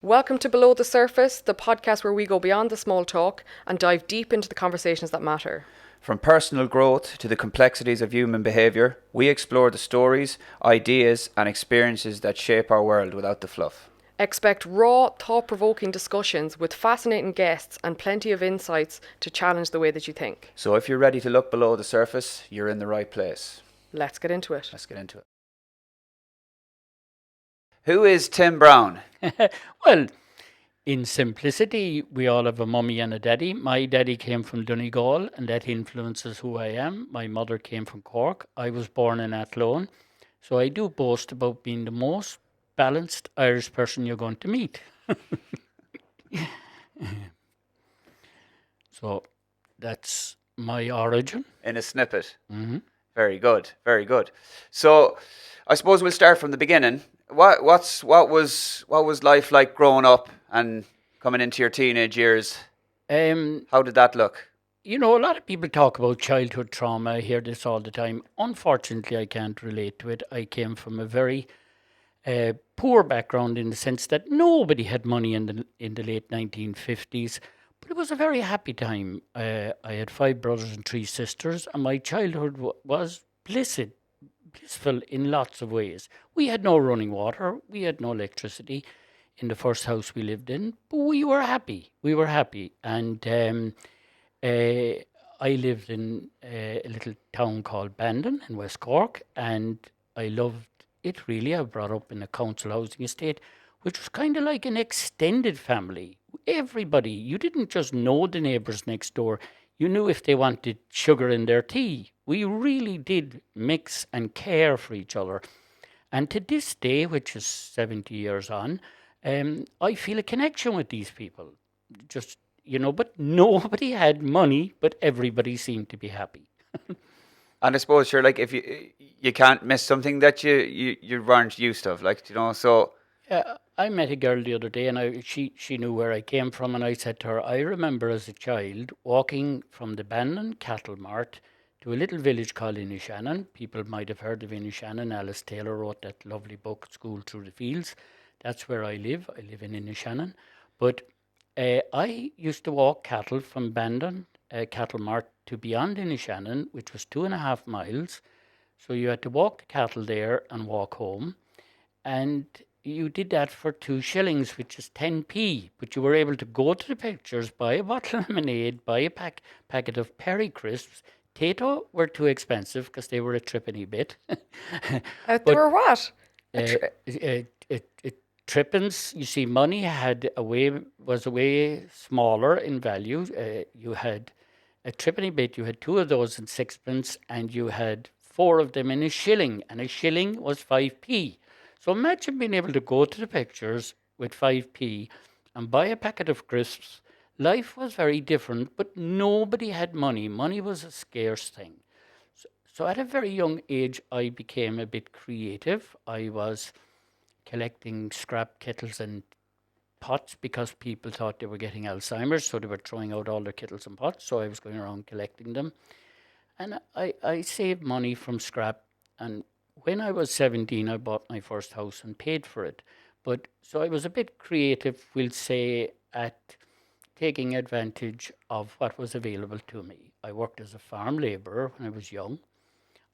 Welcome to Below the Surface, the podcast where we go beyond the small talk and dive deep into the conversations that matter. From personal growth to the complexities of human behaviour, we explore the stories, ideas and experiences that shape our world without the fluff. Expect raw, thought-provoking discussions with fascinating guests and plenty of insights to challenge the way that you think. So if you're ready to look below the surface, you're in the right place. Let's get into it. Who is Tim Brown? Well, in simplicity, we all have a mummy and a daddy. My daddy came from Donegal, and that influences who I am. My mother came from Cork. I was born in Athlone. So I do boast about being the most balanced Irish person you're going to meet. So that's my origin. In a snippet. Mm-hmm. Very good, very good. So I suppose we'll start from the beginning. What was life like growing up and coming into your teenage years? How did that look? You know, a lot of people talk about childhood trauma. I hear this all the time. Unfortunately, I can't relate to it. I came from a very poor background in the sense that nobody had money in the late 1950s. But it was a very happy time. I had 5 brothers and 3 sisters, and my childhood was blissful in lots of ways. We had no running water. We had no electricity in the first house we lived in, but we were happy. And I lived in a little town called Bandon in West Cork, and I loved it really. I was brought up in a council housing estate, which was kind of like an extended family. Everybody, you didn't just know the neighbours next door, you knew if they wanted sugar in their tea. We really did mix and care for each other. And to this day, which is 70 years on, I feel a connection with these people. Just, but nobody had money, but everybody seemed to be happy. And I suppose you're like, if you can't miss something that you weren't used of, so. I met a girl the other day, and she knew where I came from, and I said to her, I remember as a child walking from the Bandon Cattle Mart to a little village called Inishannon. People might have heard of Inishannon. Alice Taylor wrote that lovely book, School Through the Fields. That's where I live. I live in Inishannon. But I used to walk cattle from Bandon Cattle Mart to beyond Inishannon, which was 2.5 miles. So you had to walk the cattle there and walk home. And you did that for 2 shillings, which is 10p. But you were able to go to the pictures, buy a bottle of lemonade, buy a packet of Perry crisps. Tato were too expensive because they were a trippany bit. They were what? Trippins, you see, money was a way smaller in value. You had a trippany bit, you had 2 of those in 6pence, and you had 4 of them in a shilling, and a shilling was 5p. So imagine being able to go to the pictures with 5p and buy a packet of crisps. Life was very different, but nobody had money. Money was a scarce thing. So at a very young age, I became a bit creative. I was collecting scrap kettles and pots because people thought they were getting Alzheimer's, so they were throwing out all their kettles and pots. So I was going around collecting them. And I saved money from scrap, and when I was 17, I bought my first house and paid for it. But so I was a bit creative, we'll say, at taking advantage of what was available to me. I worked as a farm labourer when I was young.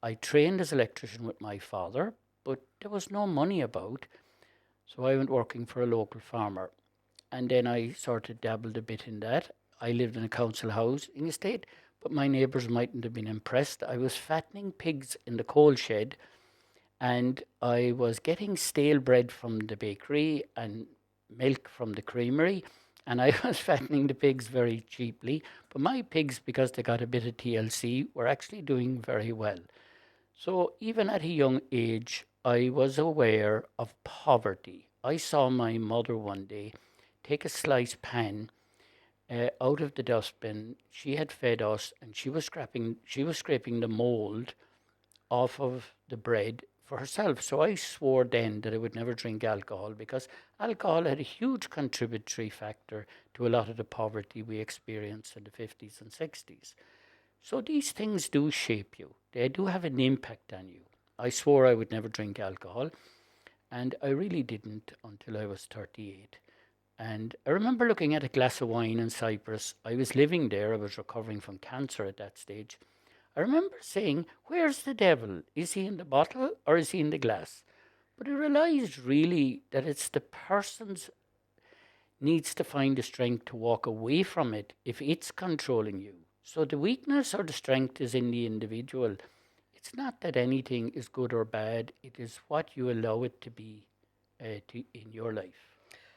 I trained as an electrician with my father, but there was no money about. So I went working for a local farmer. And then I sort of dabbled a bit in that. I lived in a council housing estate, but my neighbours mightn't have been impressed. I was fattening pigs in the coal shed, and I was getting stale bread from the bakery and milk from the creamery, and I was fattening the pigs very cheaply. But my pigs, because they got a bit of TLC, were actually doing very well. So even at a young age, I was aware of poverty. I saw my mother one day take a sliced pan out of the dustbin. She had fed us, and she was scraping the mold off of the bread for herself. So I swore then that I would never drink alcohol, because alcohol had a huge contributory factor to a lot of the poverty we experienced in the 50s and 60s. So these things do shape you. They do have an impact on you. I swore I would never drink alcohol, and I really didn't until I was 38. And I remember looking at a glass of wine in Cyprus. I was living there. I was recovering from cancer at that stage. I remember saying, "Where's the devil? Is he in the bottle or is he in the glass?" But I realized really that it's the person's needs to find the strength to walk away from it if it's controlling you. So the weakness or the strength is in the individual. It's not that anything is good or bad, it is what you allow it to be in your life.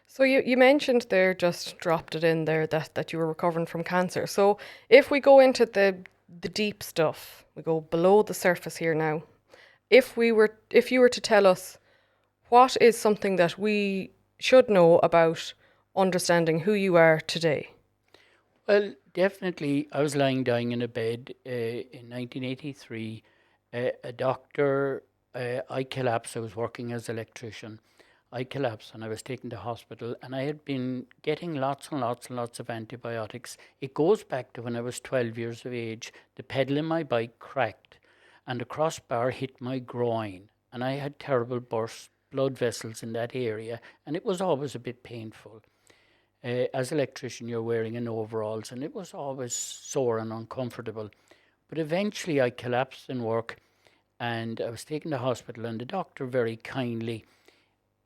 So you mentioned there, just dropped it in there, that you were recovering from cancer. So if we go into the deep stuff, we go below the surface here now. If you were to tell us what is something that we should know about understanding who you are today? Well, definitely, I was lying dying in a bed in 1983. A doctor, I collapsed. I was working as an electrician. I collapsed and I was taken to hospital, and I had been getting lots and lots and lots of antibiotics. It goes back to when I was 12 years of age. The pedal in my bike cracked and the crossbar hit my groin, and I had terrible burst blood vessels in that area, and it was always a bit painful. As an electrician, you're wearing an overalls, and it was always sore and uncomfortable. But eventually, I collapsed in work, and I was taken to hospital. And the doctor very kindly,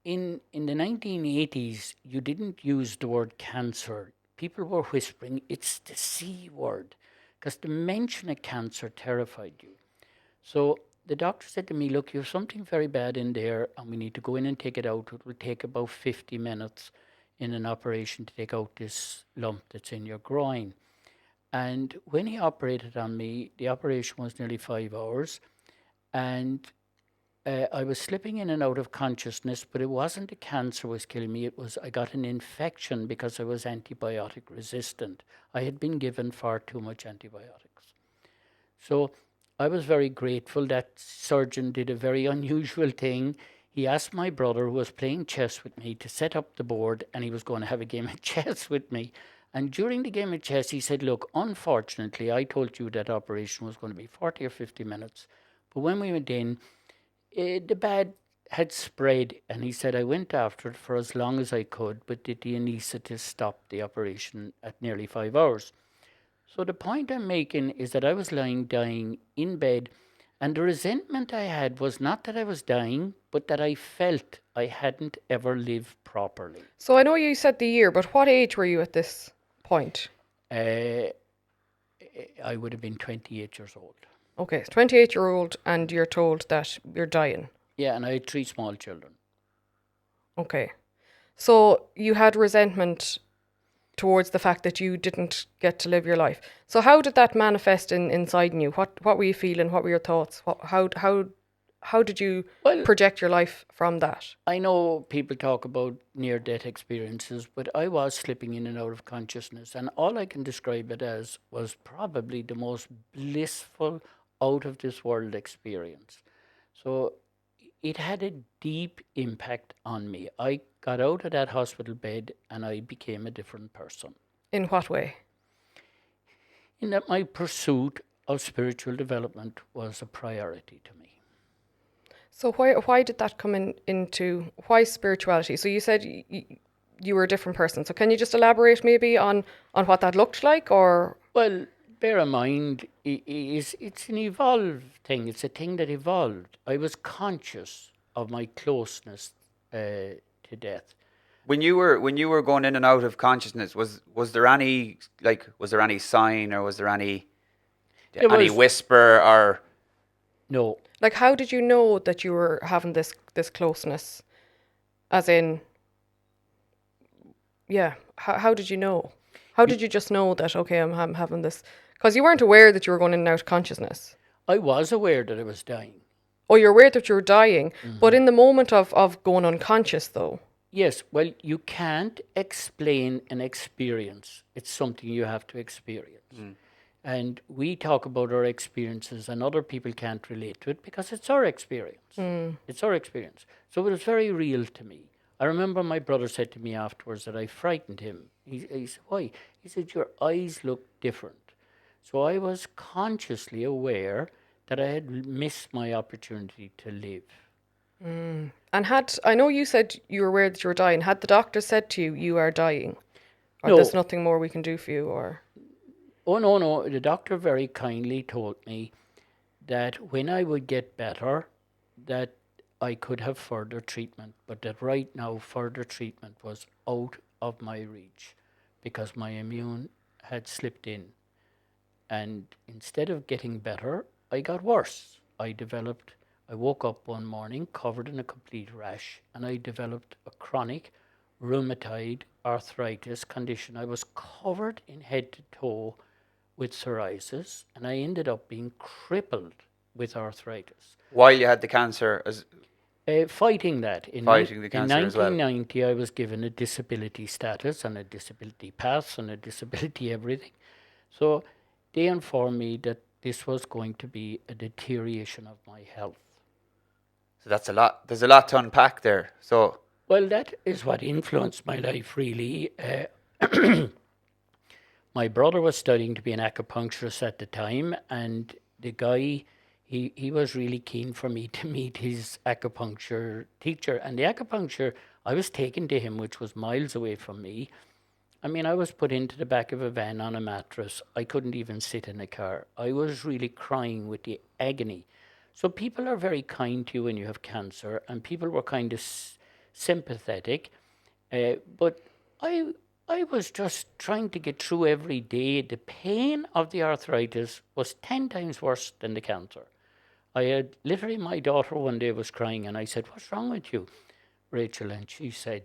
in the 1980s, you didn't use the word cancer. People were whispering it's the C word, because the mention of cancer terrified you. So the doctor said to me, "Look, you have something very bad in there, and we need to go in and take it out. It will take about 50 minutes in an operation to take out this lump that's in your groin." And when he operated on me, the operation was nearly 5 hours, and I was slipping in and out of consciousness, but it wasn't the cancer was killing me. It was I got an infection because I was antibiotic resistant. I had been given far too much antibiotics. So I was very grateful. That surgeon did a very unusual thing. He asked my brother, who was playing chess with me, to set up the board, and he was going to have a game of chess with me. And during the game of chess, he said, "Look, unfortunately, I told you that operation was going to be 40 or 50 minutes. But when we went in, the bad had spread." And he said, "I went after it for as long as I could, but the anaesthetist stopped the operation at nearly 5 hours." So the point I'm making is that I was lying dying in bed, and the resentment I had was not that I was dying, but that I felt I hadn't ever lived properly. So I know you said the year, but what age were you at this point? Uh, I would have been 28 years old. Okay, 28-year-old, and you're told that you're dying. Yeah, and I had 3 small children. Okay. So you had resentment towards the fact that you didn't get to live your life. So how did that manifest inside in you? What were you feeling? What were your thoughts? How did you Well, project your life from that? I know people talk about near death experiences, but I was slipping in and out of consciousness, and all I can describe it as was probably the most blissful, out of this world experience. So it had a deep impact on me. I got out of that hospital bed and I became a different person. In what way? In that my pursuit of spiritual development was a priority to me. So why did that come into why spirituality? So you said you were a different person. So can you just elaborate maybe on what that looked like, or Well, bear in mind, it's an evolved thing. It's a thing that evolved. I was conscious of my closeness to death. When you were going in and out of consciousness, was there any sign, or was there any There any was whisper, or no. like how did you know that you were having this closeness? As in, yeah, how did you know? How did you just know that, okay, I'm having this? Because you weren't aware that you were going in and out of consciousness. I was aware that I was dying. Oh, you're aware that you were dying, but in the moment of going unconscious, though. Yes, well, you can't explain an experience. It's something you have to experience. And we talk about our experiences, and other people can't relate to it because it's our experience. It's our experience. So it was very real to me. I remember my brother said to me afterwards that I frightened him. He said, "Why?" He said, "Your eyes look different." So I was consciously aware that I had missed my opportunity to live. And I know you said you were aware that you were dying. Had the doctor said to you, you are dying, or there's No, nothing more we can do for you, or? oh no, no. The doctor very kindly told me that when I would get better, that I could have further treatment, but that right now further treatment was out of my reach because my immune had slipped in. And instead of getting better, I got worse. I woke up one morning covered in a complete rash, and I developed a chronic rheumatoid arthritis condition. I was covered in head to toe with psoriasis, and I ended up being crippled with arthritis. While you had the cancer, as Fighting that. fighting the In cancer as well. 1990, I was given a disability status and a disability pass and a disability everything. So they informed me that this was going to be a deterioration of my health. So that's a lot. There's a lot to unpack there. So Well, that is what influenced my life, really. My brother was studying to be an acupuncturist at the time, and the guy, he was really keen for me to meet his acupuncture teacher. And the acupuncture, I was taken to him, which was miles away from me. I mean, I was put into the back of a van on a mattress. I couldn't even sit in a car. I was really crying with the agony. So people are very kind to you when you have cancer, and people were kind of sympathetic. But I, I was just trying to get through every day. The pain of the arthritis was 10 times worse than the cancer. I had literally my daughter one day was crying, and I said, "What's wrong with you, Rachel?" And she said,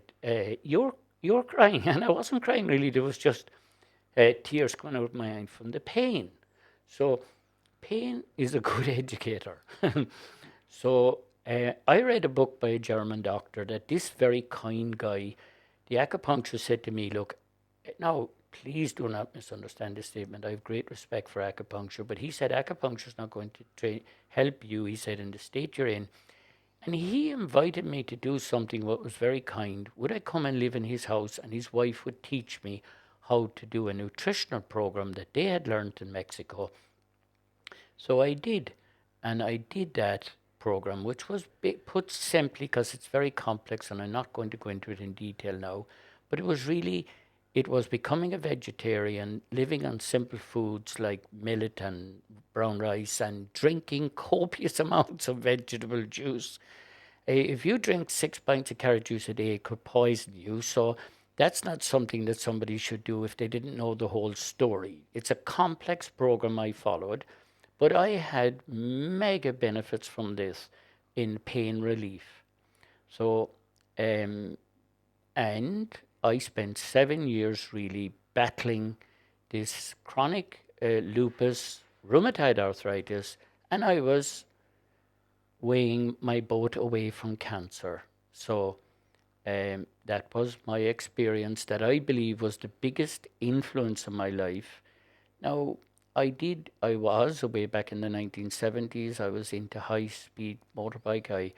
"You're crying," and I wasn't crying really. There was just tears coming out of my eye from the pain. So, pain is a good educator. So, I read a book by a German doctor that this very kind guy, the acupuncturist, said to me, "Look, now please do not misunderstand this statement. I have great respect for acupuncture, but he said acupuncture is not going to help you." He said, "In the state you're in." And he invited me to do something what was very kind. Would I come and live in his house, and his wife would teach me how to do a nutritional program that they had learned in Mexico. So I did, and I did that program, which was put simply because it's very complex, and I'm not going to go into it in detail now. But it was becoming a vegetarian, living on simple foods like millet and brown rice, and drinking copious amounts of vegetable juice. If you drink 6 pints of carrot juice a day, it could poison you. So that's not something that somebody should do if they didn't know the whole story. It's a complex program I followed, but I had mega benefits from this in pain relief. So, um, and I spent 7 years really battling this chronic lupus, rheumatoid arthritis, and I was weighing my boat away from cancer. So that was my experience that I believe was the biggest influence in my life. Now, I was way back in the 1970s, I was into high speed motorbike.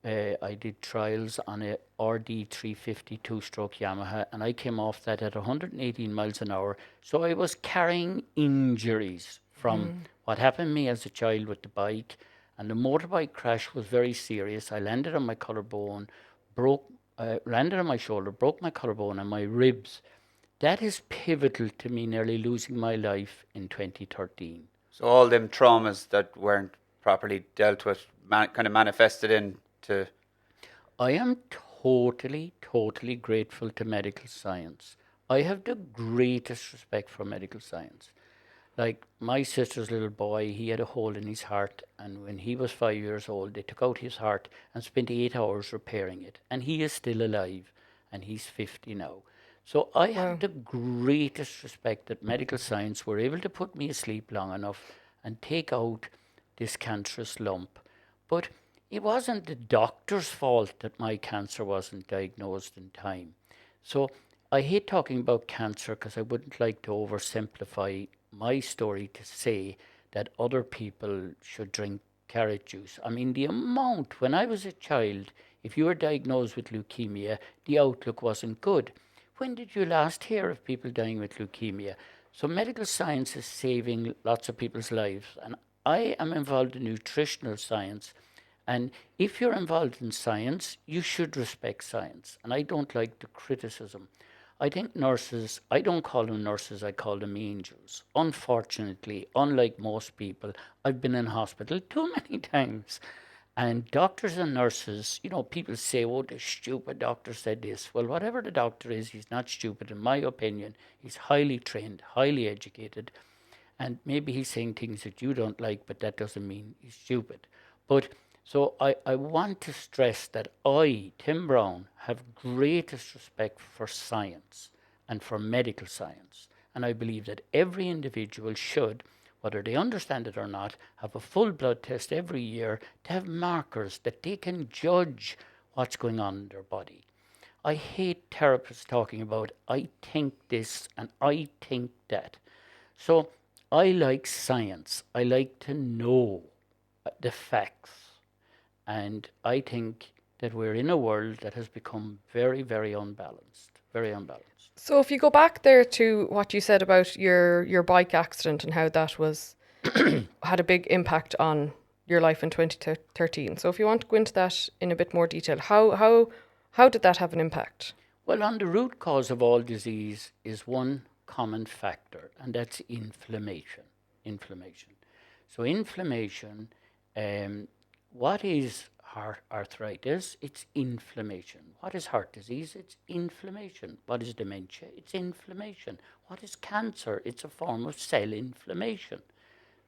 I did trials on a RD 350 two-stroke Yamaha, and I came off that at 118 miles an hour. So I was carrying injuries from what happened to me as a child with the bike, and the motorbike crash was very serious. I landed on my collarbone, landed on my shoulder, broke my collarbone and my ribs. That is pivotal to me nearly losing my life in 2013. so all them traumas that weren't properly dealt with kind of manifested into. I am totally, totally grateful to medical science. I have the greatest respect for medical science. Like my sister's little boy, he had a hole in his heart, and when he was 5 years old, they took out his heart and spent 8 hours repairing it. And he is still alive, and he's 50 now. So I have Wow. the greatest respect that medical science were able to put me asleep long enough and take out this cancerous lump. But it wasn't the doctor's fault that my cancer wasn't diagnosed in time. So I hate talking about cancer because I wouldn't like to oversimplify my story to say that other people should drink carrot juice. I mean, the amount, when I was a child, if you were diagnosed with leukemia, the outlook wasn't good. When did you last hear of people dying with leukemia? So medical science is saving lots of people's lives. And I am involved in nutritional science. And if you're involved in science, you should respect science. And I don't like the criticism. I think nurses, I don't call them nurses, I call them angels. Unfortunately, unlike most people, I've been in hospital too many times. And doctors and nurses, people say, oh, the stupid doctor said this. Well, whatever the doctor is, he's not stupid, in my opinion. He's highly trained, highly educated. And maybe he's saying things that you don't like, but that doesn't mean he's stupid. But so I want to stress that I, Tim Brown, have greatest respect for science and for medical science. And I believe that every individual should, whether they understand it or not, have a full blood test every year to have markers that they can judge what's going on in their body. I hate therapists talking about, I think this and I think that. So I like science. I like to know the facts. And I think that we're in a world that has become very, very unbalanced. Very unbalanced. So if you go back there to what you said about your bike accident and how that was had a big impact on your life in 2013. So if you want to go into that in a bit more detail, how did that have an impact? Well, on the root cause of all disease is one common factor, and that's inflammation. Inflammation. So inflammation, what is arthritis? It's inflammation. What is heart disease? It's inflammation. What is dementia? It's inflammation. What is cancer? It's a form of cell inflammation.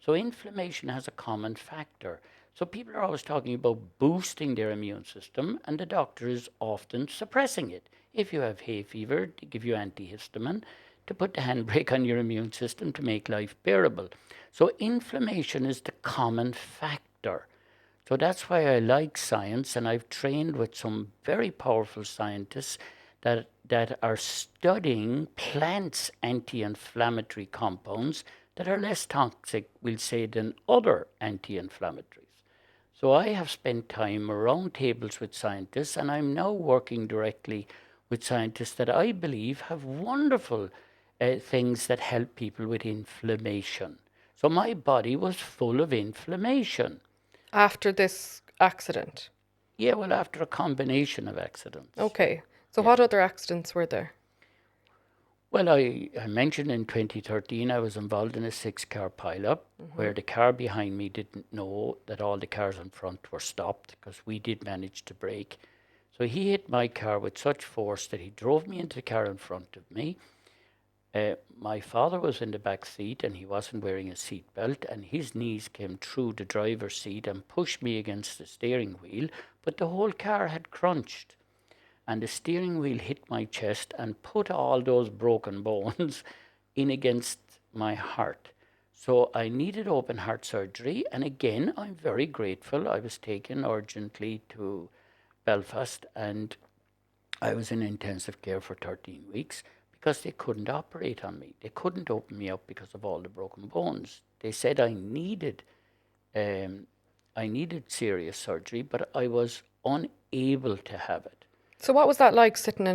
So inflammation has a common factor. So people are always talking about boosting their immune system, and the doctor is often suppressing it. If you have hay fever, they give you antihistamine to put the handbrake on your immune system to make life bearable. So inflammation is the common factor. So that's why I like science, and I've trained with some very powerful scientists that are studying plants' anti-inflammatory compounds that are less toxic, we'll say, than other anti-inflammatories. So I have spent time around tables with scientists, and I'm now working directly with scientists that I believe have wonderful things that help people with inflammation. So my body was full of inflammation. After this accident? Yeah, well, after a combination of accidents. Okay. So what other accidents were there? Well, I mentioned in 2013 I was involved in a 6-car pileup where the car behind me didn't know that all the cars in front were stopped, because we did manage to brake. So he hit my car with such force that he drove me into the car in front of me. My father was in the back seat and he wasn't wearing a seat belt, and his knees came through the driver's seat and pushed me against the steering wheel, but the whole car had crunched. And the steering wheel hit my chest and put all those broken bones in against my heart. So I needed open heart surgery. And again, I'm very grateful. I was taken urgently to Belfast, and I was in intensive care for 13 weeks because they couldn't operate on me. They couldn't open me up because of all the broken bones. They said I needed serious surgery, but I was unable to have it. So what was that like, sitting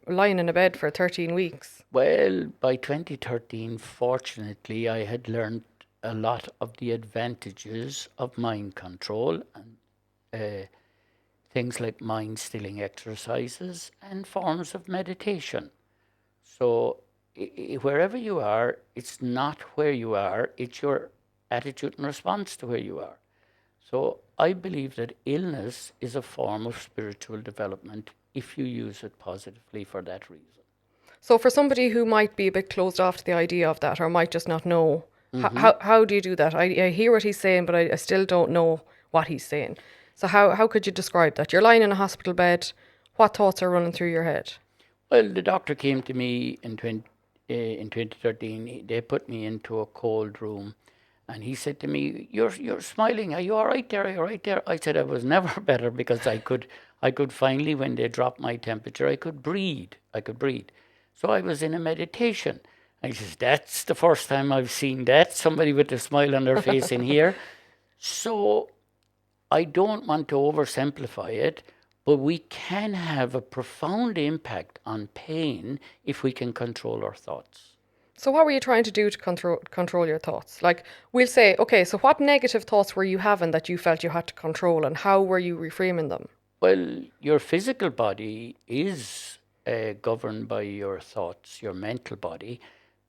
lying in a bed for 13 weeks? Well, by 2013, fortunately, I had learned a lot of the advantages of mind control and things like mind-stilling exercises and forms of meditation. So wherever you are, it's not where you are, it's your attitude and response to where you are. So I believe that illness is a form of spiritual development if you use it positively for that reason. So for somebody who might be a bit closed off to the idea of that, or might just not know, how do you do that? I hear what he's saying, but I still don't know what he's saying. So how could you describe that? You're lying in a hospital bed. What thoughts are running through your head? Well, the doctor came to me in 2013. They put me into a cold room. And he said to me, "You're smiling. Are you all right there? Are you all right there?" I said I was never better, because I could finally, when they dropped my temperature, I could breathe. So I was in a meditation. I says, "That's the first time I've seen that, somebody with a smile on their face in here." So I don't want to oversimplify it, but we can have a profound impact on pain if we can control our thoughts. So what were you trying to do to control your thoughts? Like we'll say, okay, so what negative thoughts were you having that you felt you had to control, and how were you reframing them? Well, your physical body is governed by your thoughts, your mental body.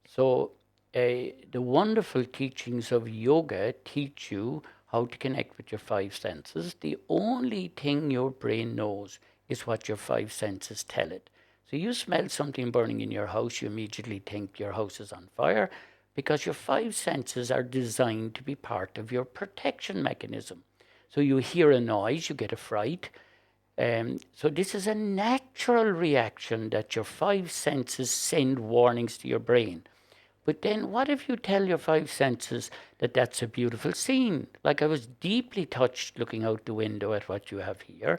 So, the wonderful teachings of yoga teach you how to connect with your five senses. The only thing your brain knows is what your five senses tell it. So, you smell something burning in your house, you immediately think your house is on fire because your five senses are designed to be part of your protection mechanism. So, you hear a noise, you get a fright. So this is a natural reaction that your five senses send warnings to your brain. But then what if you tell your five senses that that's a beautiful scene? Like I was deeply touched looking out the window at what you have here.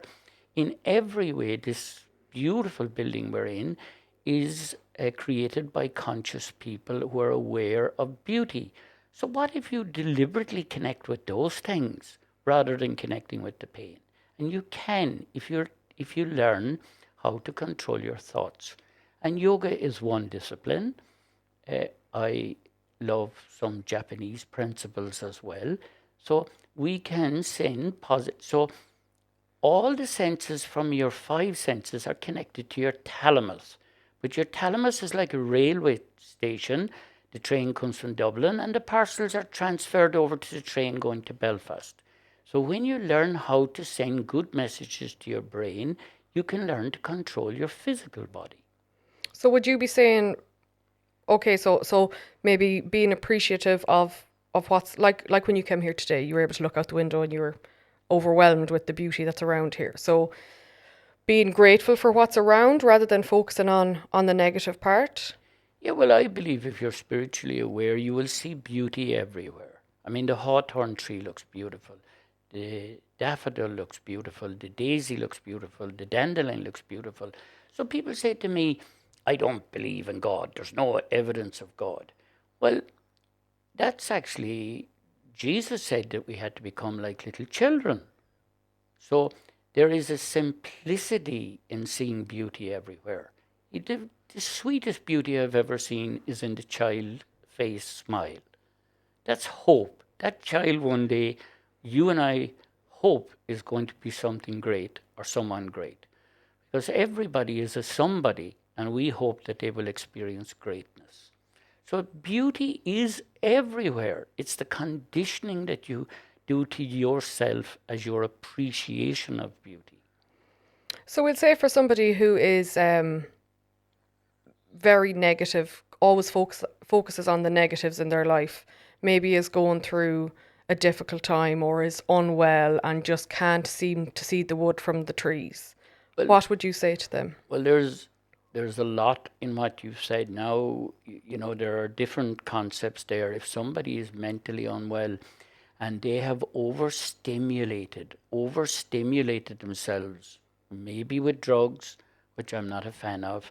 In every way, this beautiful building we're in is created by conscious people who are aware of beauty. So what if you deliberately connect with those things rather than connecting with the pain? And you can if you learn how to control your thoughts. And yoga is one discipline. I love some Japanese principles as well. So we can send positive. So all the senses from your five senses are connected to your thalamus. But your thalamus is like a railway station. The train comes from Dublin and the parcels are transferred over to the train going to Belfast. So when you learn how to send good messages to your brain, you can learn to control your physical body. So would you be saying, okay, so maybe being appreciative of what's like when you came here today, you were able to look out the window and you were overwhelmed with the beauty that's around here. So being grateful for what's around rather than focusing on the negative part. Yeah, well, I believe if you're spiritually aware, you will see beauty everywhere. I mean, the hawthorn tree looks beautiful. The daffodil looks beautiful. The daisy looks beautiful. The dandelion looks beautiful. So people say to me, I don't believe in God. There's no evidence of God. Well, that's actually, Jesus said that we had to become like little children. So there is a simplicity in seeing beauty everywhere. The sweetest beauty I've ever seen is in the child face smile. That's hope. That child one day, you and I hope is going to be something great or someone great. Because everybody is a somebody, and we hope that they will experience greatness. So beauty is everywhere. It's the conditioning that you do to yourself as your appreciation of beauty. So we'll say for somebody who is very negative, always focuses on the negatives in their life, maybe is going through a difficult time or is unwell and just can't seem to see the wood from the trees. Well, what would you say to them? Well, there's a lot in what you've said now. You know, there are different concepts there. If somebody is mentally unwell and they have overstimulated themselves, maybe with drugs, which I'm not a fan of,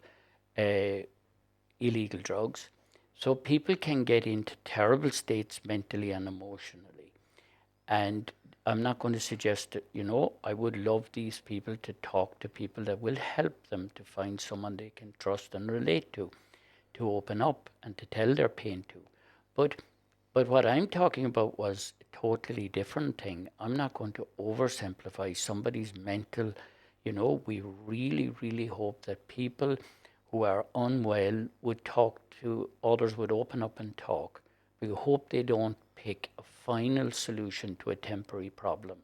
illegal drugs. So people can get into terrible states mentally and emotionally. And I'm not going to suggest that, I would love these people to talk to people that will help them to find someone they can trust and relate to open up and to tell their pain to. But what I'm talking about was a totally different thing. I'm not going to oversimplify somebody's mental, we really, really hope that people who are unwell would talk to others, would open up and talk. We hope they don't pick a final solution to a temporary problem,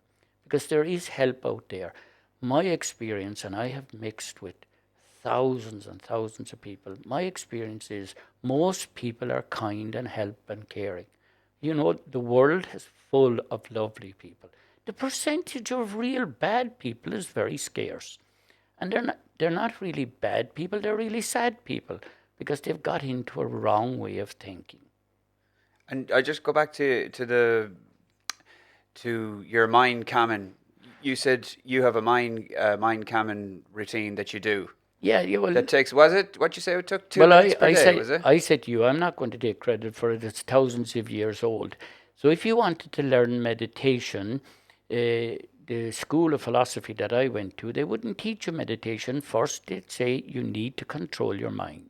because there is help out there. My experience, and I have mixed with thousands and thousands of people, my experience is most people are kind and help and caring. The world is full of lovely people. The percentage of real bad people is very scarce. And they're not really bad people, they're really sad people because they've got into a wrong way of thinking. And I just go back to your mind calming. You said you have a mind calming routine that you do. Yeah, well, That takes, was it what you say it took 2 minutes per day, was it? I said to you, I'm not going to take credit for it. It's thousands of years old. So if you wanted to learn meditation, the school of philosophy that I went to, they wouldn't teach you meditation. First, they'd say you need to control your mind.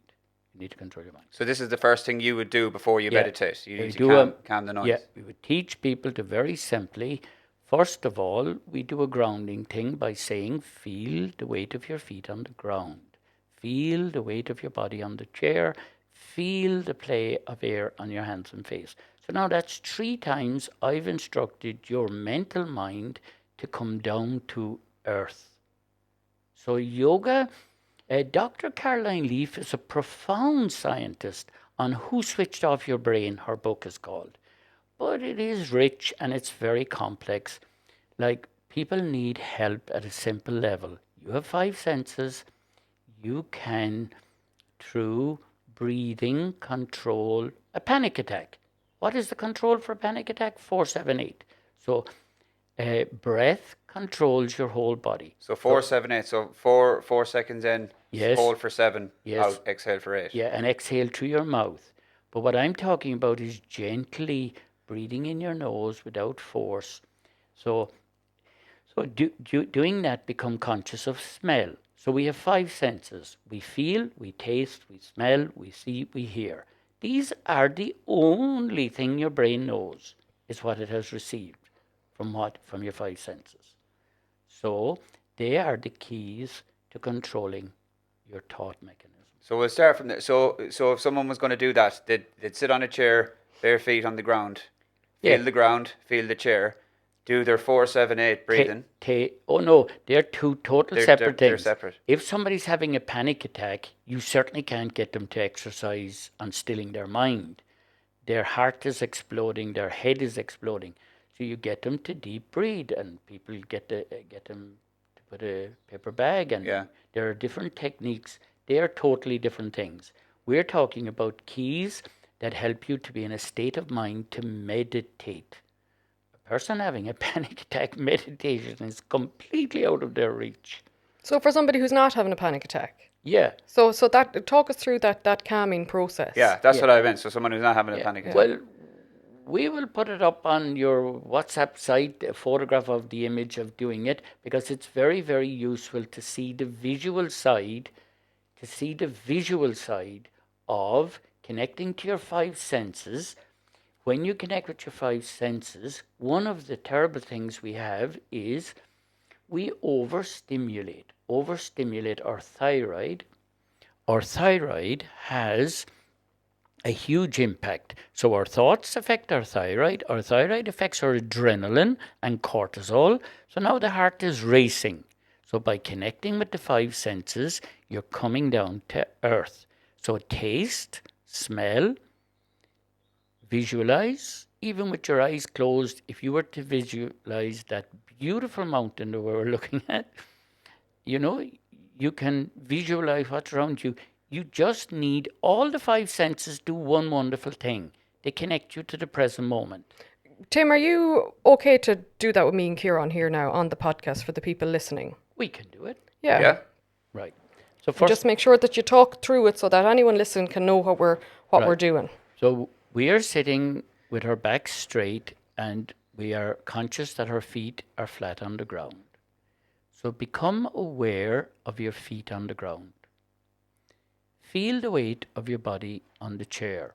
You need to control your mind. So this is the first thing you would do before you meditate. You We need do to calm the noise. Yeah, we would teach people to very simply, first of all, we do a grounding thing by saying, feel the weight of your feet on the ground. Feel the weight of your body on the chair. Feel the play of air on your hands and face. So now that's 3 times I've instructed your mental mind to come down to earth. So yoga, Dr. Caroline Leaf is a profound scientist on who switched off your brain, her book is called. But it is rich and it's very complex. Like, people need help at a simple level. You have 5 senses. You can, through breathing, control a panic attack. What is the control for a panic attack? 4-7-8. So breath controls your whole body. So 4-7-8. So 4 seconds in, Yes. hold for 7, Yes. out, exhale for 8. Yeah, and exhale through your mouth. But what I'm talking about is gently breathing in your nose without force. So doing that, become conscious of smell. So we have 5 senses. We feel, we taste, we smell, we see, we hear. These are the only thing your brain knows is what it has received from what? From your 5 senses. So they are the keys to controlling your thought mechanism. So we'll start from there. So if someone was going to do that, they'd sit on a chair, bare feet on the ground, feel the ground, feel the chair, do their 4-7-8 breathing. Oh no, they're 2 total separate things. They're separate. If somebody's having a panic attack, you certainly can't get them to exercise on stilling their mind. Their heart is exploding, their head is exploding. So you get them to deep breathe, and people get them to put a paper bag, and there are different techniques. They are totally different things. We're talking about keys that help you to be in a state of mind to meditate. A person having a panic attack, meditation is completely out of their reach. So for somebody who's not having a panic attack? Yeah. So that, talk us through that calming process. Yeah, that's what I meant. So someone who's not having a panic attack. Well, we will put it up on your WhatsApp site, a photograph of the image of doing it, because it's very, very useful to see the visual side, of connecting to your 5 senses. When you connect with your 5 senses, one of the terrible things we have is we overstimulate our thyroid. Our thyroid has a huge impact. So our thoughts affect our thyroid affects our adrenaline and cortisol. So now the heart is racing. So by connecting with the 5 senses, you're coming down to earth. So taste, smell, visualize, even with your eyes closed. If you were to visualize that beautiful mountain that we were looking at, you can visualize what's around you. You just need all the 5 senses do one wonderful thing. They connect you to the present moment. Tim, are you okay to do that with me and Kieran here now on the podcast for the people listening? We can do it. Yeah. Right. So first, just make sure that you talk through it so that anyone listening can know what we're doing. So we are sitting with our back straight, and we are conscious that our feet are flat on the ground. So become aware of your feet on the ground. Feel the weight of your body on the chair,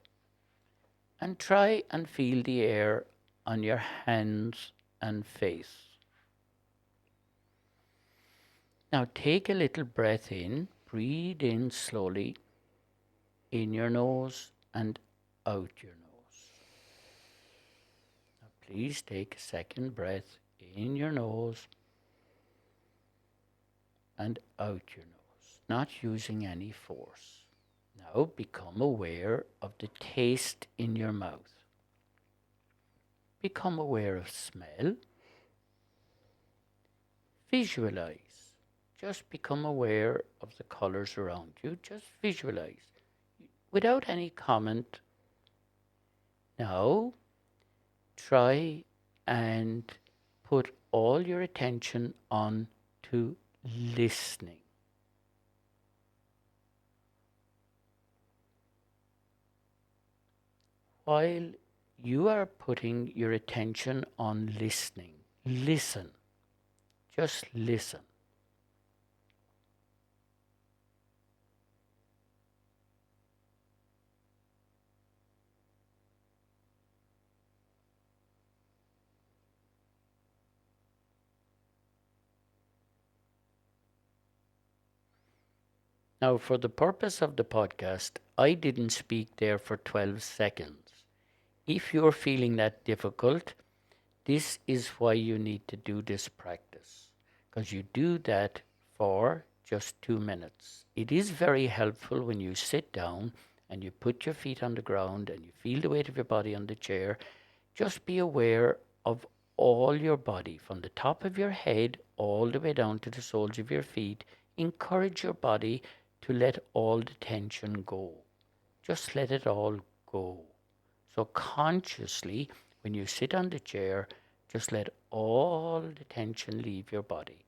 and try and feel the air on your hands and face. Now take a little breath in, breathe in slowly, in your nose and out your nose. Now please take a second breath in your nose and out your nose, not using any force. Now become aware of the taste in your mouth. Become aware of smell. Visualize. Just become aware of the colors around you. Just visualize without any comment. Now try and put all your attention on to listening. While you are putting your attention on listening, listen. Just listen. Now, for the purpose of the podcast, I didn't speak there for 12 seconds. If you're feeling that difficult, this is why you need to do this practice, because you do that for just 2 minutes. It is very helpful when you sit down and you put your feet on the ground and you feel the weight of your body on the chair. Just be aware of all your body, from the top of your head all the way down to the soles of your feet. Encourage your body to let all the tension go. Just let it all go. So consciously, when you sit on the chair, just let all the tension leave your body.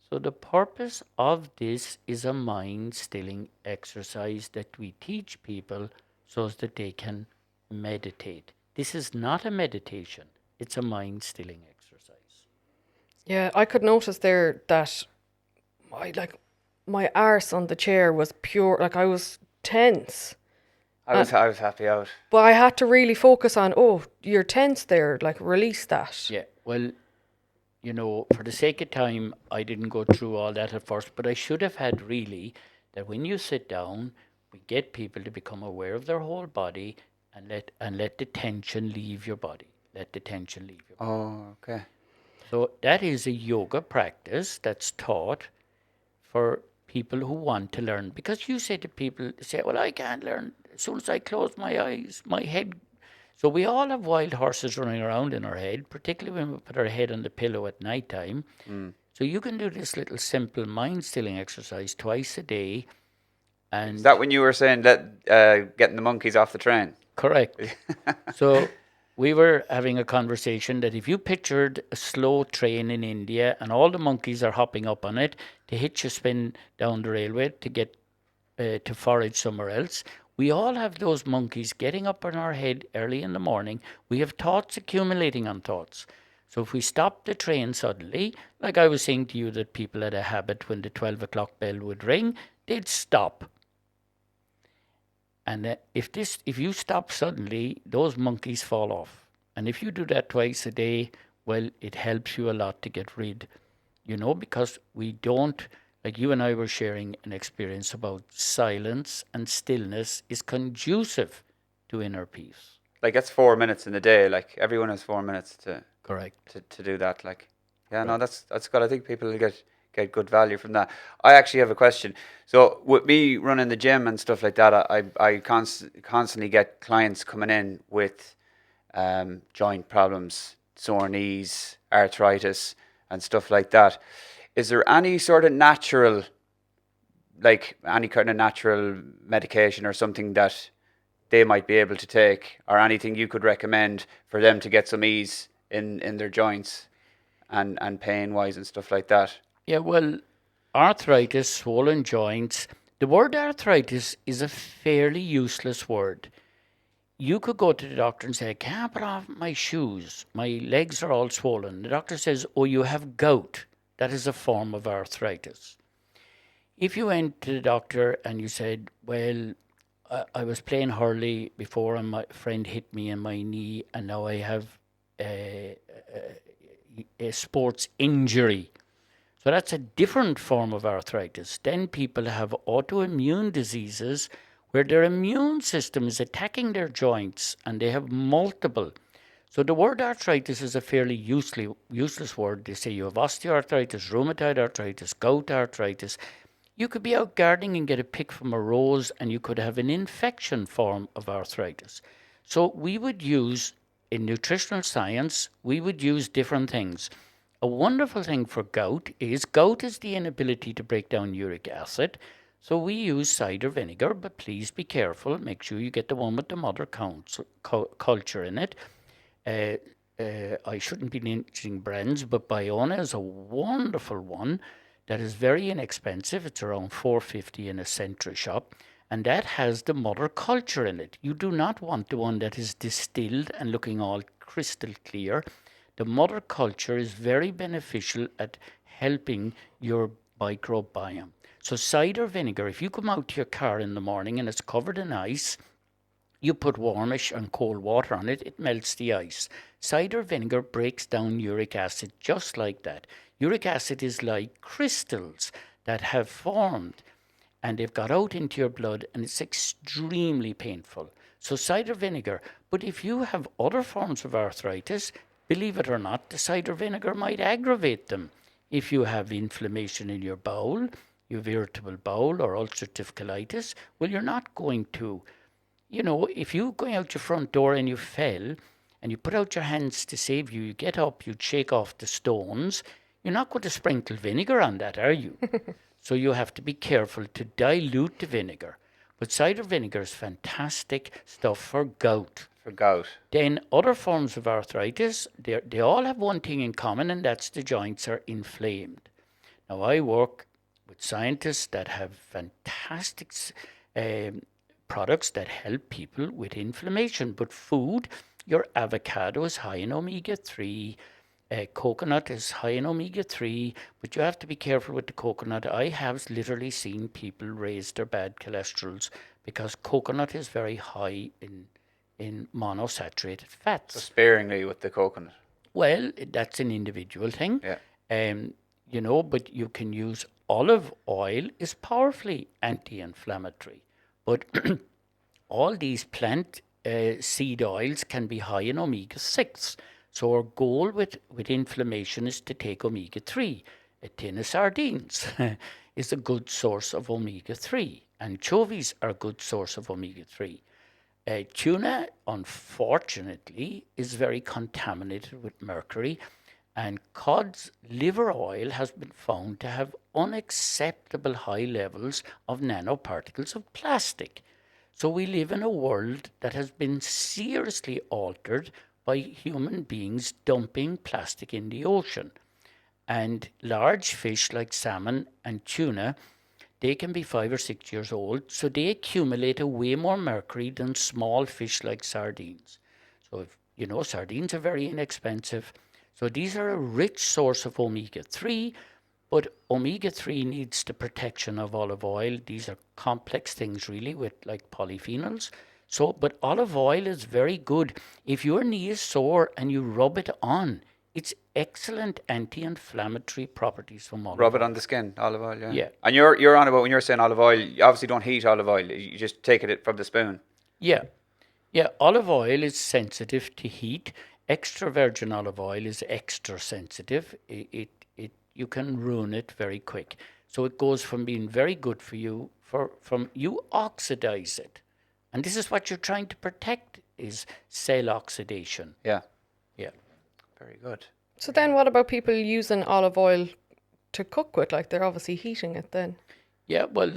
So the purpose of this is a mind-stilling exercise that we teach people so that they can meditate. This is not a meditation. It's a mind-stilling exercise. Yeah, I could notice there that my arse on the chair was pure, like I was tense. I was happy out. But I had to really focus on, oh, you're tense there, like release that. Yeah, well, for the sake of time, I didn't go through all that at first, but I should have had really that when you sit down, we get people to become aware of their whole body and let the tension leave your body. Let the tension leave your body. Oh, okay. So that is a yoga practice that's taught for people who want to learn. Because you say to people, well, I can't learn. As soon as I close my eyes, my head. So we all have wild horses running around in our head, particularly when we put our head on the pillow at night time. So you can do this little simple mind-stilling exercise twice a day. And Is that when you were saying that getting the monkeys off the train? correct. So we were having a conversation that if you pictured a slow train in India and all the monkeys are hopping up on it to hitch a spin down the railway to get to forage somewhere else, we all have those monkeys getting up on our head early in the morning. We have thoughts accumulating on thoughts. So if we stop the train suddenly, like I was saying to you that people had a habit when the 12 o'clock bell would ring, they'd stop. And if you stop suddenly, those monkeys fall off. And if you do that twice a day, well, it helps you a lot to get rid, because we don't, like you and I were sharing an experience about silence and stillness is conducive to inner peace. Like that's 4 minutes in the day. Like everyone has 4 minutes to Correct. to do that. Like, yeah, no, that's good. I think people will get good value from that. I actually have a question. So with me running the gym and stuff like that, I constantly get clients coming in with joint problems, sore knees, arthritis, and stuff like that. Is there any sort of natural, like any kind of natural medication or something that they might be able to take, or anything you could recommend for them to get some ease in their joints and pain wise and stuff like that? Yeah, well, arthritis, swollen joints, the word arthritis is a fairly useless word. You could go to the doctor and say, I can't put off my shoes. My legs are all swollen. The doctor says, oh, you have gout. That is a form of arthritis. If you went to the doctor and you said, well, I was playing hurley before and my friend hit me in my knee and now I have a sports injury. So that's a different form of arthritis. Then people have autoimmune diseases where their immune system is attacking their joints and they have multiple. So the word arthritis is a fairly useless word. They say you have osteoarthritis, rheumatoid arthritis, gout arthritis. You could be out gardening and get a pick from a rose and you could have an infection form of arthritis. So we would use, in nutritional science, we would use different things. A wonderful thing for gout is the inability to break down uric acid. So we use cider vinegar, but please be careful. Make sure you get the one with the mother culture in it. I shouldn't be mentioning brands, but Biona is a wonderful one that is very inexpensive. It's around $4.50 in a Centra shop, and that has the mother culture in it. You do not want the one that is distilled and looking all crystal clear. The mother culture is very beneficial at helping your microbiome. So cider vinegar, if you come out to your car in the morning and it's covered in ice, you put warmish and cold water on it, it melts the ice. Cider vinegar breaks down uric acid just like that. Uric acid is like crystals that have formed and they've got out into your blood and it's extremely painful. So cider vinegar. But if you have other forms of arthritis, believe it or not, the cider vinegar might aggravate them. If you have inflammation in your bowel, you have irritable bowel or ulcerative colitis, well, you're not going to, if you're going out your front door and you fell and you put out your hands to save you, you get up, you shake off the stones, you're not going to sprinkle vinegar on that, are you? So you have to be careful to dilute the vinegar. But cider vinegar is fantastic stuff for gout. For gout. Then other forms of arthritis, they all have one thing in common, and that's the joints are inflamed. Now, I work with scientists that have fantastic products that help people with inflammation. But food, your avocado is high in omega-3, coconut is high in omega-3, but you have to be careful with the coconut. I have literally seen people raise their bad cholesterols because coconut is very high in monosaturated fats. So sparingly with the coconut. Well, that's an individual thing. Yeah. But you can use olive oil is powerfully anti-inflammatory. But all these plant seed oils can be high in omega-6. So our goal with inflammation is to take omega-3. A tin of sardines is a good source of omega-3. Anchovies are a good source of omega-3. Tuna, unfortunately, is very contaminated with mercury, and cod's liver oil has been found to have unacceptable high levels of nanoparticles of plastic. So we live in a world that has been seriously altered by human beings dumping plastic in the ocean. And large fish like salmon and tuna, they can be 5 or 6 years old, so they accumulate a way more mercury than small fish like sardines. So, sardines are very inexpensive. So these are a rich source of omega-3, but omega-3 needs the protection of olive oil. These are complex things, really, with like polyphenols. So, but olive oil is very good. If your knee is sore and you rub it on, it's excellent anti-inflammatory properties from olive oil. Rub it on the skin, olive oil, yeah. Yeah. And you're on about when you're saying olive oil, you obviously don't heat olive oil. You just take it from the spoon. Yeah. Yeah, olive oil is sensitive to heat. Extra virgin olive oil is extra sensitive. You can ruin it very quick. So it goes from being very good for you, from you oxidize it. And this is what you're trying to protect is cell oxidation. Yeah. Yeah. Very good. So then what about people using olive oil to cook with? Like they're obviously heating it then. Yeah, well,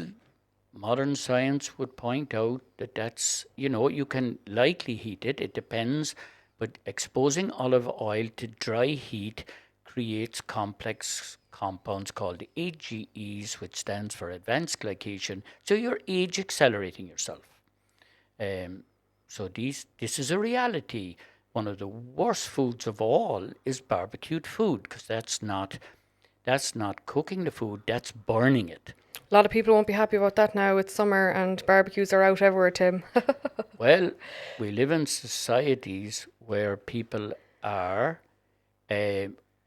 modern science would point out that that's, you can lightly heat it. It depends. But exposing olive oil to dry heat creates complex compounds called AGEs, which stands for advanced glycation. So you're age accelerating yourself. So this is a reality. One of the worst foods of all is barbecued food, because that's not cooking the food, that's burning it. A lot of people won't be happy about that now. It's summer and barbecues are out everywhere, Tim. Well, we live in societies where people are,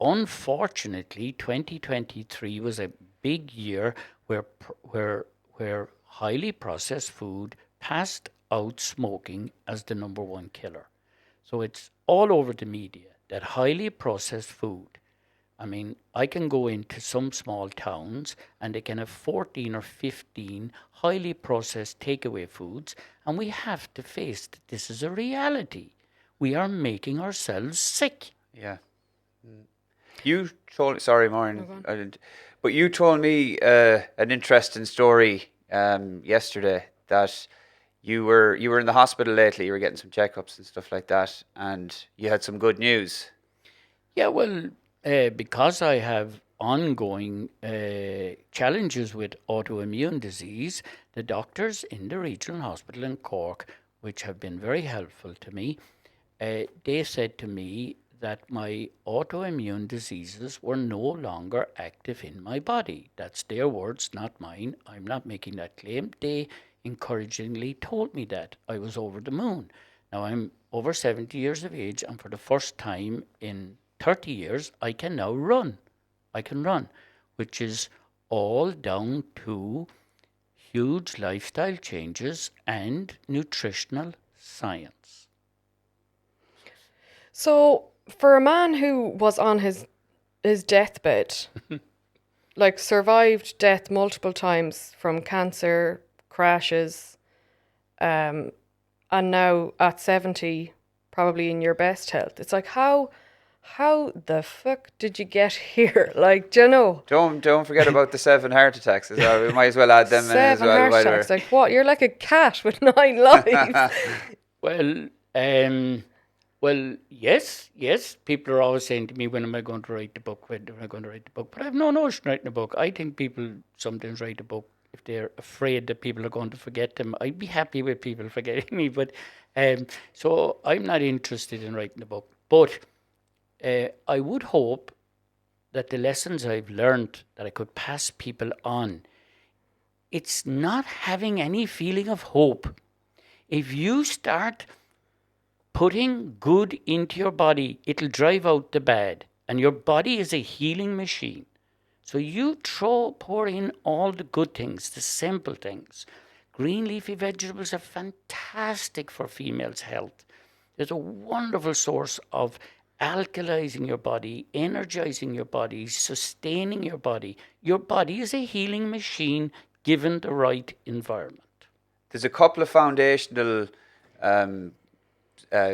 unfortunately, 2023 was a big year where highly processed food passed out smoking as the number one killer. So it's all over the media that highly processed food. I mean, I can go into some small towns and they can have 14 or 15 highly processed takeaway foods, and we have to face that this is a reality. We are making ourselves sick. Yeah. You told, sorry, Maureen, go on. I didn't, but you told me an interesting story yesterday that you were in the hospital lately. You were getting some checkups and stuff like that, and you had some good news. Yeah, well, because I have ongoing challenges with autoimmune disease, the doctors in the regional hospital in Cork, which have been very helpful to me, they said to me that my autoimmune diseases were no longer active in my body. That's their words, not mine. I'm not making that claim. They encouragingly told me that. I was over the moon. Now I'm over 70 years of age, and for the first time in 30 years, I can now run. I can run, which is all down to huge lifestyle changes and nutritional science. So, for a man who was on his deathbed, like survived death multiple times from cancer, crashes, and now at 70, probably in your best health, it's like how the fuck did you get here? Like, do you know? Don't forget about the 7 heart attacks as well. We might as well add them in as 7 well. heart While attacks. Like, what? You're like a cat with 9 lives. Well, yes. People are always saying to me, when am I going to write the book? When am I going to write the book? But I have no notion of writing a book. I think people sometimes write a book if they're afraid that people are going to forget them. I'd be happy with people forgetting me, but so I'm not interested in writing a book. But I would hope that the lessons I've learned that I could pass people on. It's not having any feeling of hope. If you start putting good into your body, it'll drive out the bad. And your body is a healing machine. So you pour in all the good things, the simple things. Green leafy vegetables are fantastic for females' health. There's a wonderful source of alkalizing your body, energizing your body, sustaining your body. Your body is a healing machine given the right environment. there's a couple of foundational um,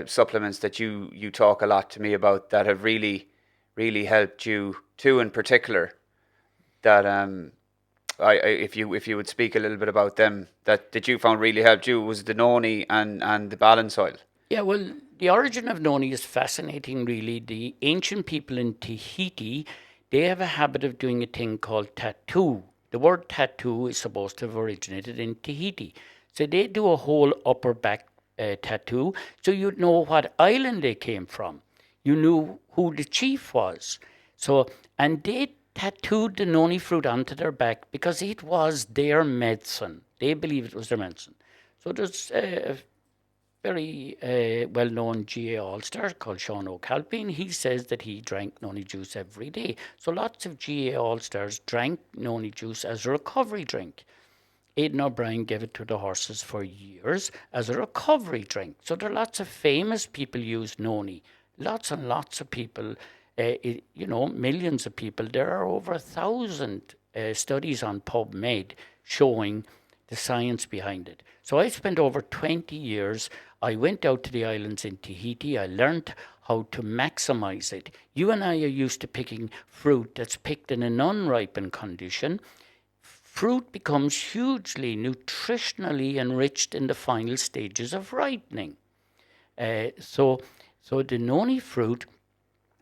supplements that you talk a lot to me about that have really helped you. Two in particular that if you would speak a little bit about them that you found really helped you was the noni and the balance oil. Yeah, well, the origin of noni is fascinating, really. The ancient people in Tahiti, they have a habit of doing a thing called tattoo. The word tattoo is supposed to have originated in Tahiti. So they do a whole upper back tattoo, so you'd know what island they came from. You knew who the chief was. So, and they tattooed the noni fruit onto their back because it was their medicine. They believed it was their medicine. So there's very well-known GA All-Star called Sean O'Calpine. He says that he drank noni juice every day. So lots of GA All-Stars drank noni juice as a recovery drink. Aidan O'Brien gave it to the horses for years as a recovery drink. So there are lots of famous people use noni. Lots and lots of people, millions of people. There are over 1,000 studies on PubMed showing the science behind it. So I spent over 20 years. I went out to the islands in Tahiti. I learned how to maximize it. You and I are used to picking fruit that's picked in an unripened condition. Fruit becomes hugely nutritionally enriched in the final stages of ripening. So the noni fruit,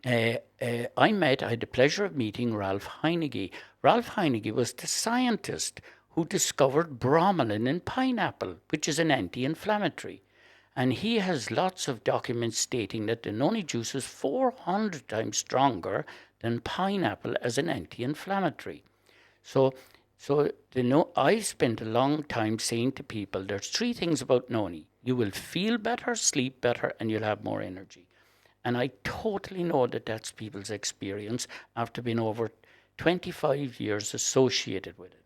I had the pleasure of meeting Ralph Heineke. Ralph Heineke was the scientist who discovered bromelain in pineapple, which is an anti-inflammatory. And he has lots of documents stating that the noni juice is 400 times stronger than pineapple as an anti-inflammatory. So I spent a long time saying to people, there's 3 things about noni. You will feel better, sleep better, and you'll have more energy. And I totally know that that's people's experience after being over 25 years associated with it.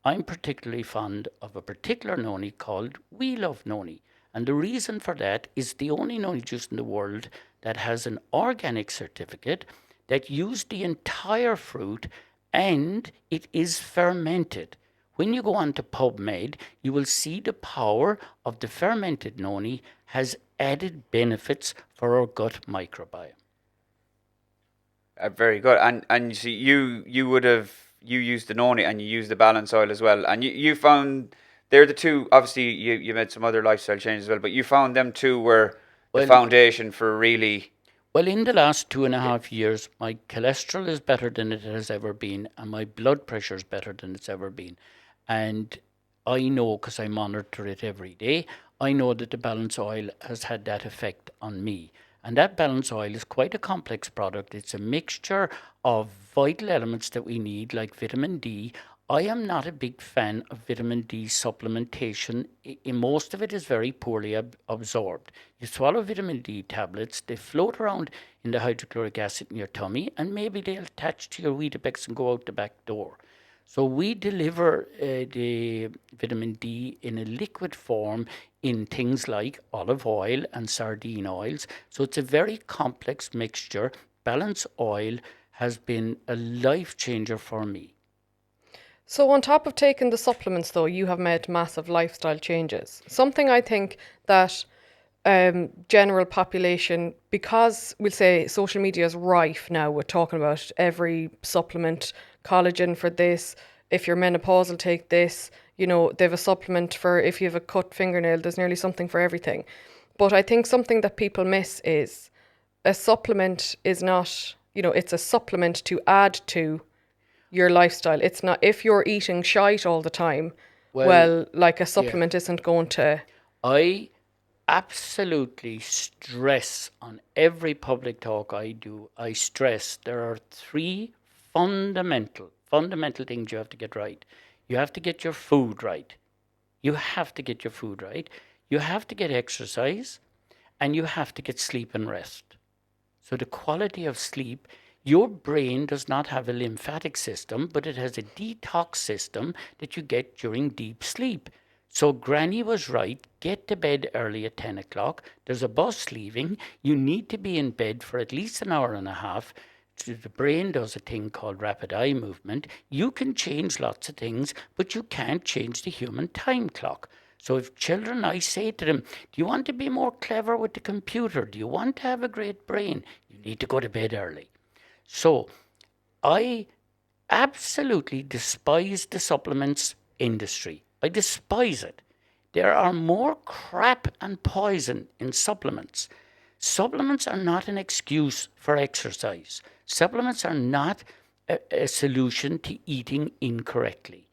I'm particularly fond of a particular noni called We Love Noni. And the reason for that is the only noni juice in the world that has an organic certificate that used the entire fruit and it is fermented. When you go on to PubMed, you will see the power of the fermented noni has added benefits for our gut microbiome. Very good. And you see, you used the noni and you used the balance oil as well, and you found they're the two. Obviously, you made some other lifestyle changes as well, but you found them two were the foundation for really. Well, in the last 2.5 years, my cholesterol is better than it has ever been, and my blood pressure is better than it's ever been. And I know, because I monitor it every day, I know that the balance oil has had that effect on me. And that balance oil is quite a complex product. It's a mixture of vital elements that we need, like vitamin D, I am not a big fan of vitamin D supplementation. Most of it is very poorly absorbed. You swallow vitamin D tablets, they float around in the hydrochloric acid in your tummy, and maybe they'll attach to your Weetabix and go out the back door. So we deliver the vitamin D in a liquid form in things like olive oil and sardine oils. So it's a very complex mixture. Balance oil has been a life changer for me. So, on top of taking the supplements, though, you have made massive lifestyle changes. Something I think that general population, because we'll say social media is rife now with talking about every supplement, collagen for this, if you're menopausal, take this, you know, they have a supplement for if you have a cut fingernail, there's nearly something for everything. But I think something that people miss is a supplement is not, you know, it's a supplement to add to your lifestyle. It's not if you're eating shite all the time, well, like a yeah. supplement isn't going to. I absolutely stress on every public talk I do, I stress there are three fundamental things you have to get right. You have to get your food right. You have to get your food right. You have to get exercise, and you have to get sleep and rest. So the quality of sleep, your brain does not have a lymphatic system, but it has a detox system that you get during deep sleep. So Granny was right. Get to bed early at 10 o'clock. There's a bus leaving. You need to be in bed for at least an hour and a half. The brain does a thing called rapid eye movement. You can change lots of things, but you can't change the human time clock. So if children, I say to them, do you want to be more clever with the computer? Do you want to have a great brain? You need to go to bed early. So I absolutely despise the supplements industry. I despise it. There are more crap and poison in supplements. Supplements are not an excuse for exercise. Supplements are not a solution to eating incorrectly.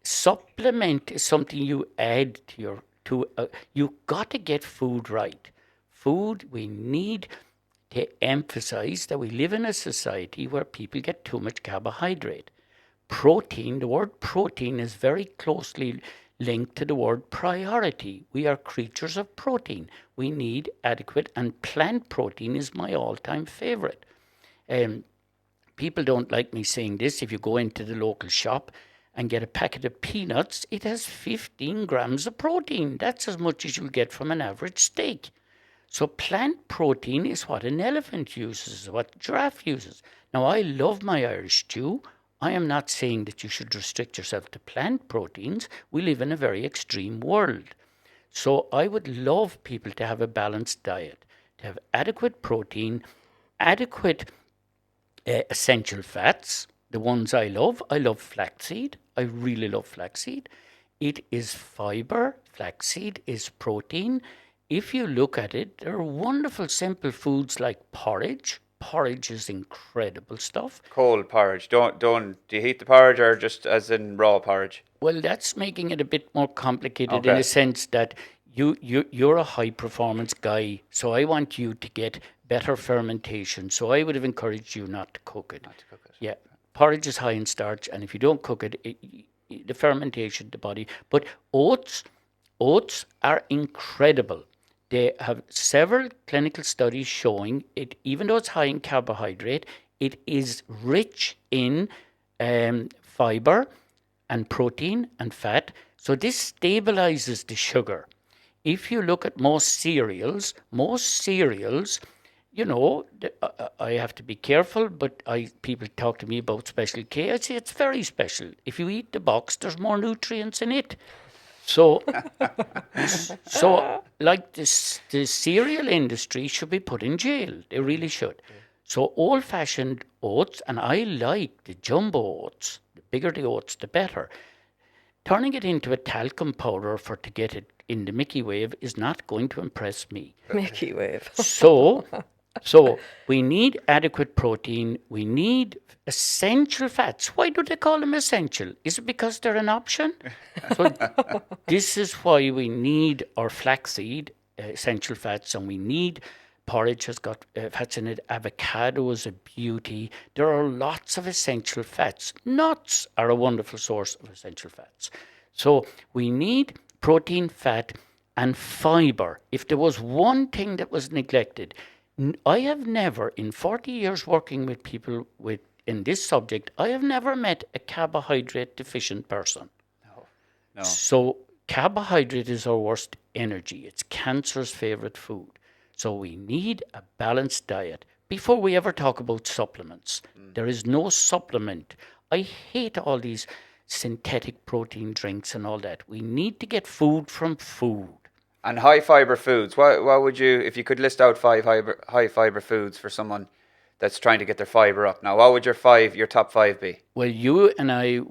Supplement is something you add to your you got to get food right. Food, we need to emphasize that we live in a society where people get too much carbohydrate. Protein, the word protein is very closely linked to the word priority. We are creatures of protein. We need adequate, and plant protein is my all-time favorite. People don't like me saying this. If you go into the local shop and get a packet of peanuts, it has 15 grams of protein. That's as much as you'll get from an average steak. So plant protein is what an elephant uses, what a giraffe uses. Now, I love my Irish stew. I am not saying that you should restrict yourself to plant proteins. We live in a very extreme world. So I would love people to have a balanced diet, to have adequate protein, adequate essential fats, the ones I love. I love flaxseed. I really love flaxseed. It is fiber. Flaxseed is protein. If you look at it, there are wonderful simple foods like porridge. Porridge is incredible stuff. Cold porridge. Do you heat the porridge or just as in raw porridge? Well, that's making it a bit more complicated in a sense that you're a high performance guy, so I want you to get better fermentation. So I would have encouraged you not to cook it. Not to cook it. Yeah, porridge is high in starch, and if you don't cook it, the fermentation, the body. But oats are incredible. They have several clinical studies showing it, even though it's high in carbohydrate, it is rich in fiber and protein and fat. So this stabilizes the sugar. If you look at most cereals, you know, I have to be careful, but people talk to me about Special K. I say it's very special. If you eat the box, there's more nutrients in it. So, like this, the cereal industry should be put in jail. They really should. So old-fashioned oats, and I like the jumbo oats. The bigger the oats, the better. Turning it into a talcum powder to get it in the Mickey wave is not going to impress me. Mickey wave. So we need adequate protein. We need essential fats. Why do they call them essential? Is it because they're an option? So this is why we need our flaxseed essential fats, and we need porridge has got fats in it. Avocado is a beauty. There are lots of essential fats. Nuts are a wonderful source of essential fats. So we need protein, fat, and fiber. If there was one thing that was neglected, I have never, in 40 years working with people in this subject, I have never met a carbohydrate deficient person. No. So carbohydrate is our worst energy. It's cancer's favorite food. So we need a balanced diet. Before we ever talk about supplements, there is no supplement. I hate all these synthetic protein drinks and all that. We need to get food from food. And high fiber foods. What would you, if you could list out 5 high fiber foods for someone that's trying to get their fiber up now? What would your top 5 be? Well, you and I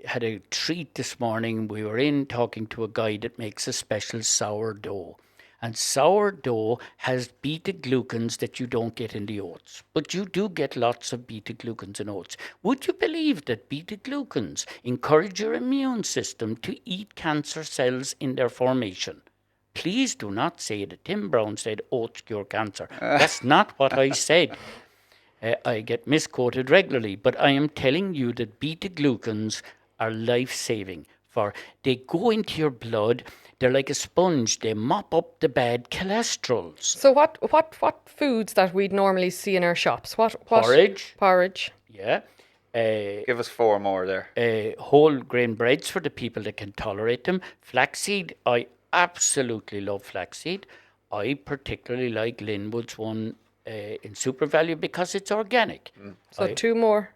had a treat this morning. We were in talking to a guy that makes a special sourdough. And sourdough has beta-glucans that you don't get in the oats. But you do get lots of beta-glucans in oats. Would you believe that beta-glucans encourage your immune system to eat cancer cells in their formation? Please do not say that Tim Brown said oats cure cancer. That's not what I said. I get misquoted regularly, but I am telling you that beta-glucans are life-saving. They go into your blood. They're like a sponge. They mop up the bad cholesterols. So what foods that we'd normally see in our shops? What Porridge. Porridge. Yeah. Give us 4 more there. Whole grain breads for the people that can tolerate them. Flaxseed. I absolutely love flaxseed. I particularly like Linwood's one in Super Value because it's organic. So two more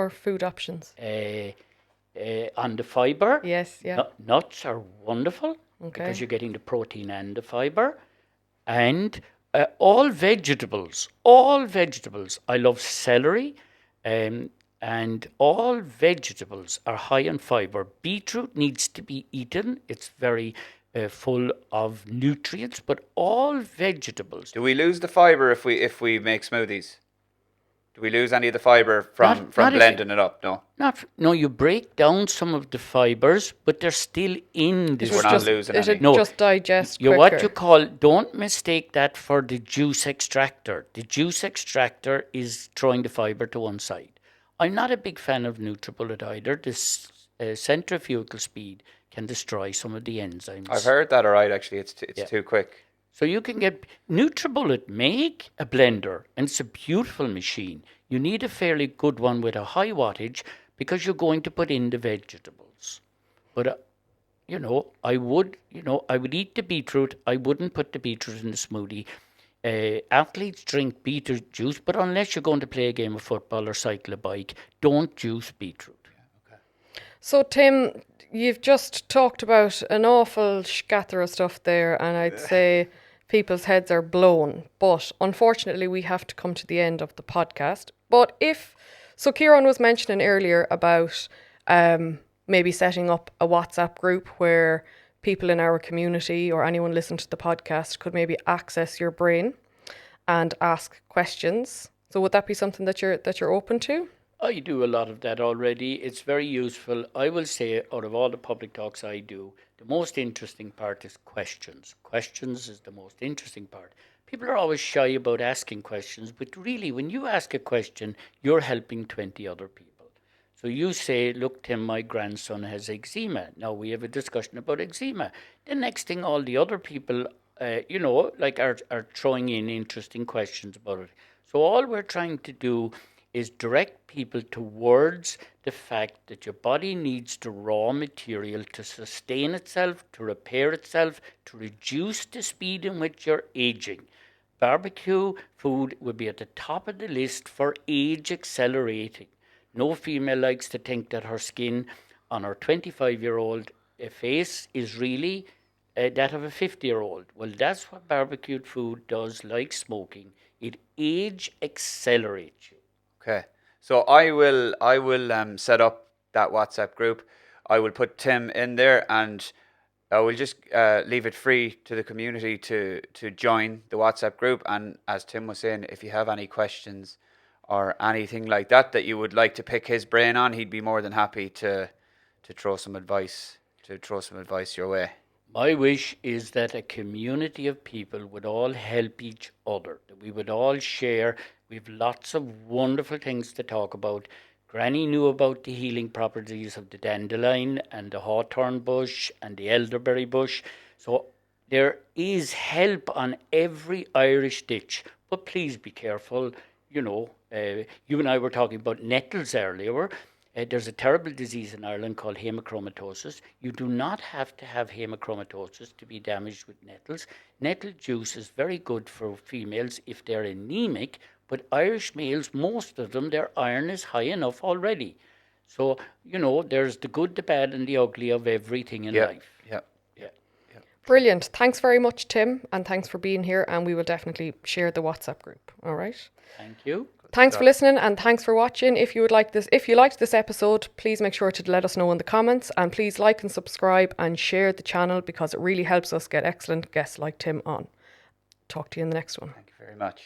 food options. On the fiber, Yes, yeah. nuts are wonderful because you're getting the protein and the fiber. And all vegetables. I love celery, and all vegetables are high in fiber. Beetroot needs to be eaten. It's very full of nutrients, but all vegetables. Do we lose the fiber if we make smoothies? Do we lose any of the fiber from Not blending it up? No. No, you break down some of the fibers, but they're still in the We're not losing any. It'll just digest You're quicker. what you call, don't mistake that for the juice extractor. The juice extractor is throwing the fiber to one side. I'm not a big fan of NutriBullet either. This centrifugal speed can destroy some of the enzymes. I've heard that, all right, actually. It's too quick. So you can get NutriBullet, make a blender, and it's a beautiful machine. You need a fairly good one with a high wattage because you're going to put in the vegetables. But I would eat the beetroot. I wouldn't put the beetroot in the smoothie. Athletes drink beetroot juice, but unless you're going to play a game of football or cycle a bike, don't juice beetroot. So Tim, you've just talked about an awful scatter of stuff there, and I'd say people's heads are blown. But unfortunately, we have to come to the end of the podcast. But Kieran was mentioning earlier about maybe setting up a WhatsApp group where people in our community or anyone listening to the podcast could maybe access your brain and ask questions. So would that be something that you're open to? I do a lot of that already. It's very useful. I will say, out of all the public talks I do, the most interesting part is questions. Questions is the most interesting part. People are always shy about asking questions, but really, when you ask a question, you're helping 20 other people. So you say, look, Tim, my grandson has eczema. Now we have a discussion about eczema. The next thing, all the other people, are throwing in interesting questions about it. So all we're trying to do is direct people towards the fact that your body needs the raw material to sustain itself, to repair itself, to reduce the speed in which you're aging. Barbecue food would be at the top of the list for age accelerating. No female likes to think that her skin on her 25-year-old face is really that of a 50-year-old. Well, that's what barbecued food does, like smoking. It age accelerates you. Okay. So I will set up that WhatsApp group. I will put Tim in there, and I will just leave it free to the community to join the WhatsApp group. And as Tim was saying, if you have any questions or anything like that you would like to pick his brain on, he'd be more than happy to throw some advice your way. My wish is that a community of people would all help each other, that we would all share. We've lots of wonderful things to talk about. Granny knew about the healing properties of the dandelion and the hawthorn bush and the elderberry bush. So there is help on every Irish ditch, but please be careful. You and I were talking about nettles earlier. There's a terrible disease in Ireland called hemochromatosis. You do not have to have hemochromatosis to be damaged with nettles. Nettle juice is very good for females if they're anemic, but Irish males, most of them, their iron is high enough already. So, there's the good, the bad, and the ugly of everything in life. Yeah. Yeah. Brilliant. Thanks very much, Tim, and thanks for being here. And we will definitely share the WhatsApp group. All right. Thank you. Thanks for listening and thanks for watching. If you liked this episode, please make sure to let us know in the comments, and please like and subscribe and share the channel because it really helps us get excellent guests like Tim on. Talk to you in the next one. Thank you very much.